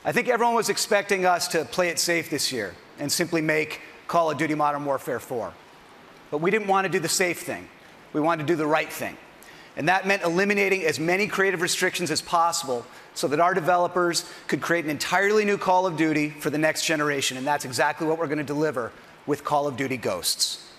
I think everyone was expecting us to play it safe this year and simply make Call of Duty Modern Warfare 4. But we didn't want to do the safe thing. We wanted to do the right thing. And that meant eliminating as many creative restrictions as possible so that our developers could create an entirely new Call of Duty for the next generation. And that's exactly what we're going to deliver with Call of Duty Ghosts.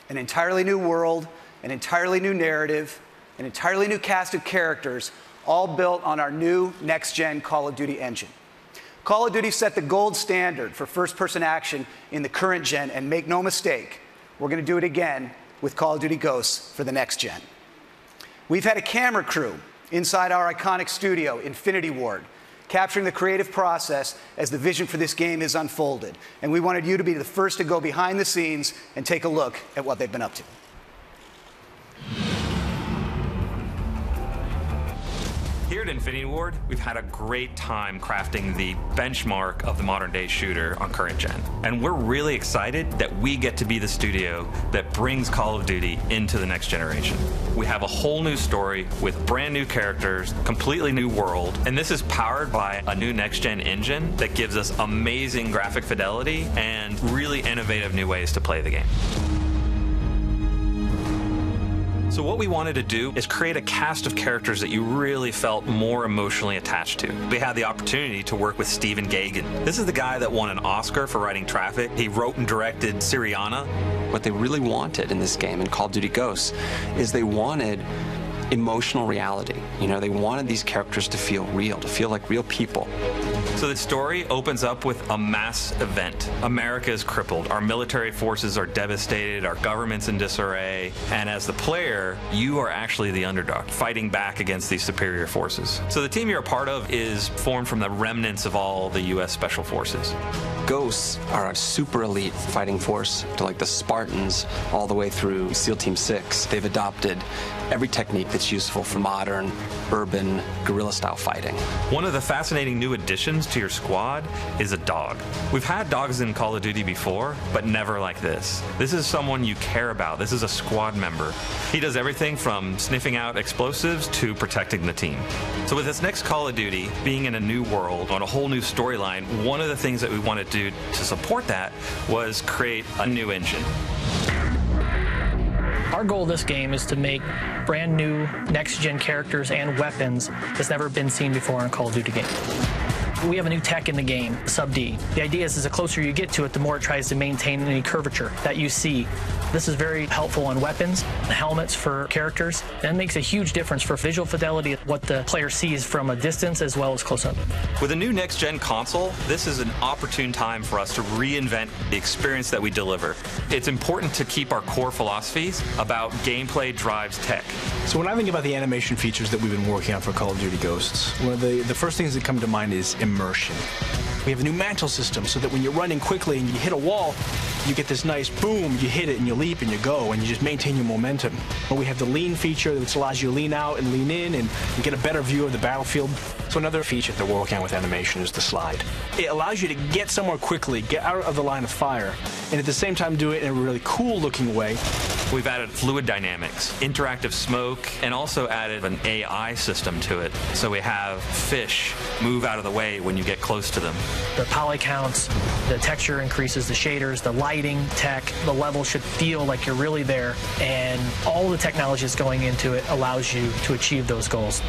An entirely new world, an entirely new narrative, an entirely new cast of characters, all built on our new next-gen Call of Duty engine. Call of Duty set the gold standard for first-person action in the current gen, and make no mistake, we're going to do it again with Call of Duty Ghosts for the next gen. We've had a camera crew inside our iconic studio, Infinity Ward, capturing the creative process as the vision for this game is unfolded. And we wanted you to be the first to go behind the scenes and take a look at what they've been up to. Here at Infinity Ward, we've had a great time crafting the benchmark of the modern-day shooter on current gen. And we're really excited that we get to be the studio that brings Call of Duty into the next generation. We have a whole new story with brand new characters, completely new world, and this is powered by a new next-gen engine that gives us amazing graphic fidelity and really innovative new ways to play the game. So what we wanted to do is create a cast of characters that you really felt more emotionally attached to. We had the opportunity to work with Stephen Gaghan. This is the guy that won an Oscar for writing Traffic. He wrote and directed Syriana. What they really wanted in this game, in Call of Duty Ghosts, is they wanted emotional reality. You know, they wanted these characters to feel real, to feel like real people. So the story opens up with a mass event. America is crippled. Our military forces are devastated. Our government's in disarray. And as the player, you are actually the underdog, fighting back against these superior forces. So the team you're a part of is formed from the remnants of all the U.S. Special Forces. Ghosts are a super elite fighting force, to like the Spartans all the way through SEAL Team 6. They've adopted every technique that's useful for modern, urban, guerrilla-style fighting. One of the fascinating new additions to your squad is a dog. We've had dogs in Call of Duty before, but never like this. This is someone you care about. This is a squad member. He does everything from sniffing out explosives to protecting the team. So with this next Call of Duty, being in a new world, on a whole new storyline, one of the things that we wanted to do to support that was create a new engine. Our goal of this game is to make brand new next-gen characters and weapons that's never been seen before in a Call of Duty game. We have a new tech in the game, Sub-D. The idea is the closer you get to it, the more it tries to maintain any curvature that you see. This is very helpful on weapons, helmets for characters, and it makes a huge difference for visual fidelity, what the player sees from a distance as well as close up. With a new next-gen console, this is an opportune time for us to reinvent the experience that we deliver. It's important to keep our core philosophies about gameplay drives tech. So when I think about the animation features that we've been working on for Call of Duty Ghosts, one of the first things that come to mind is immersion. We have a new mantle system so that when you're running quickly and you hit a wall, you get this nice boom, you hit it and you leap and you go and you just maintain your momentum. But we have the lean feature which allows you to lean out and lean in and get a better view of the battlefield. So another feature that we're working on with animation is the slide. It allows you to get somewhere quickly, get out of the line of fire, and at the same time do it in a really cool looking way. We've added fluid dynamics, interactive smoke, and also added an AI system to it. So we have fish move out of the way when you get close to them. The poly counts, the texture increases, the shaders, the lighting tech, the level should feel like you're really there, and all the technology that's going into it allows you to achieve those goals.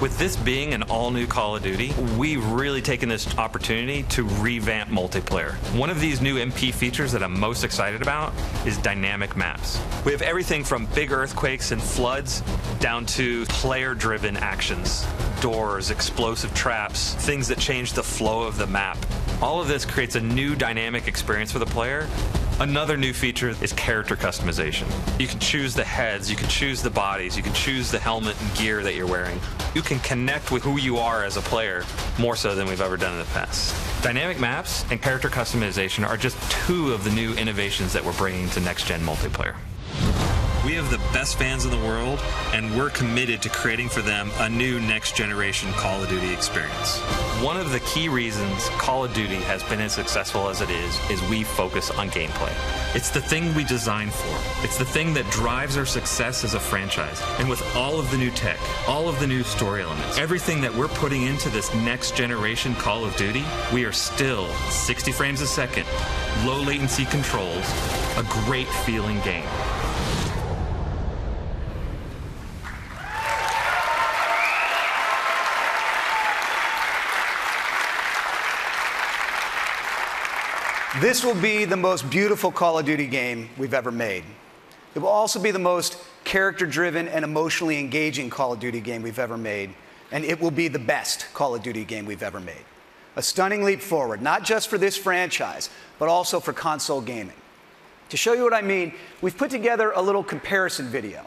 With this being an all-new Call of Duty, we've really taken this opportunity to revamp multiplayer. One of these new MP features that I'm most excited about is dynamic maps. We have everything from big earthquakes and floods down to player-driven actions, doors, explosive traps, things that change the flow of the map. All of this creates a new dynamic experience for the player. Another new feature is character customization. You can choose the heads, you can choose the bodies, you can choose the helmet and gear that you're wearing. You can connect with who you are as a player more so than we've ever done in the past. Dynamic maps and character customization are just two of the new innovations that we're bringing to next-gen multiplayer. We have the best fans in the world, and we're committed to creating for them a new next-generation Call of Duty experience. One of the key reasons Call of Duty has been as successful as it is we focus on gameplay. It's the thing we designed for. It's the thing that drives our success as a franchise. And with all of the new tech, all of the new story elements, everything that we're putting into this next-generation Call of Duty, we are still 60 frames a second, low latency controls, a great feeling game. This will be the most beautiful Call of Duty game we've ever made. It will also be the most character-driven and emotionally engaging Call of Duty game we've ever made, and it will be the best Call of Duty game we've ever made. A stunning leap forward, not just for this franchise, but also for console gaming. To show you what I mean, we've put together a little comparison video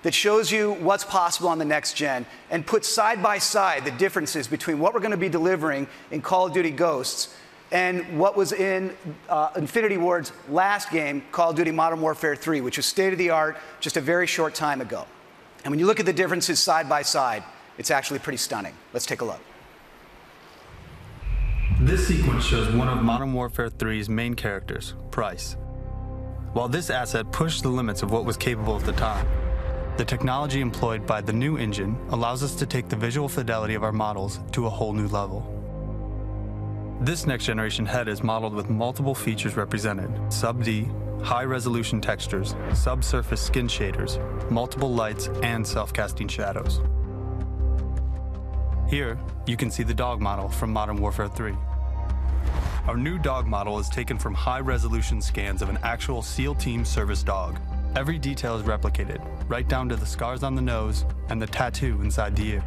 that shows you what's possible on the next gen and puts side by side the differences between what we're going to be delivering in Call of Duty Ghosts and what was in Infinity Ward's last game, Call of Duty Modern Warfare 3, which was state-of-the-art just a very short time ago. And when you look at the differences side by side, it's actually pretty stunning. Let's take a look. This sequence shows one of Modern Warfare 3's main characters, Price. While this asset pushed the limits of what was capable at the time, the technology employed by the new engine allows us to take the visual fidelity of our models to a whole new level. This next-generation head is modeled with multiple features represented: sub-D, high-resolution textures, subsurface skin shaders, multiple lights, and self-casting shadows. Here, you can see the dog model from Modern Warfare 3. Our new dog model is taken from high-resolution scans of an actual SEAL Team service dog. Every detail is replicated, right down to the scars on the nose and the tattoo inside the ear.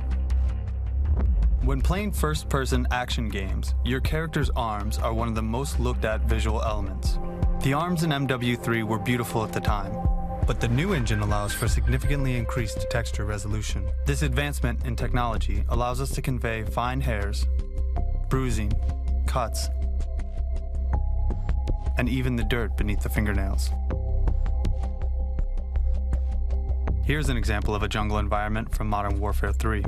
When playing first-person action games, your character's arms are one of the most looked-at visual elements. The arms in MW3 were beautiful at the time, but the new engine allows for significantly increased texture resolution. This advancement in technology allows us to convey fine hairs, bruising, cuts, and even the dirt beneath the fingernails. Here's an example of a jungle environment from Modern Warfare 3.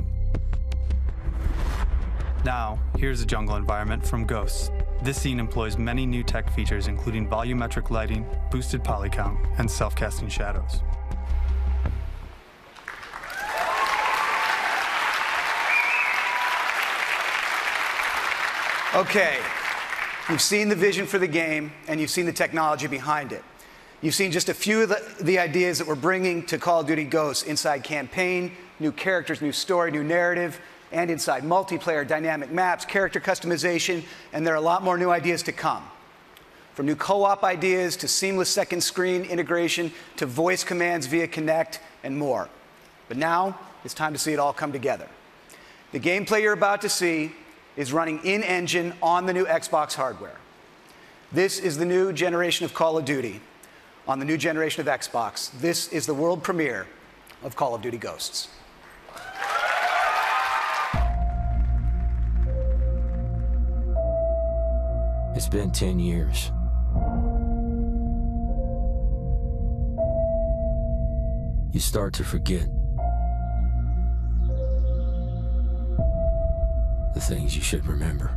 Now, here's a jungle environment from Ghosts. This scene employs many new tech features, including volumetric lighting, boosted poly count, and self-casting shadows. Okay, you've seen the vision for the game, and you've seen the technology behind it. You've seen just a few of the ideas that we're bringing to Call of Duty Ghosts inside campaign, new characters, new story, new narrative, and inside multiplayer, dynamic maps, character customization, and there are a lot more new ideas to come. From new co-op ideas to seamless second screen integration to voice commands via Kinect and more. But now it's time to see it all come together. The gameplay you're about to see is running in-engine on the new Xbox hardware. This is the new generation of Call of Duty on the new generation of Xbox. This is the world premiere of Call of Duty Ghosts. It's been 10 years. You start to forget the things you should remember.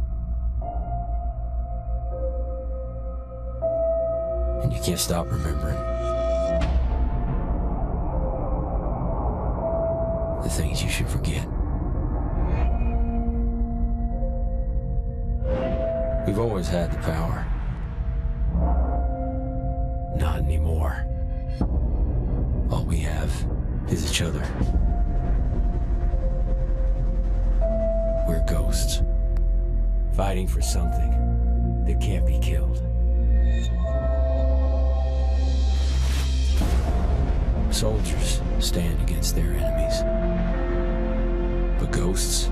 And you can't stop remembering the things you should forget. We've always had the power. Not anymore. All we have is each other. We're ghosts, fighting for something that can't be killed. Soldiers stand against their enemies, but ghosts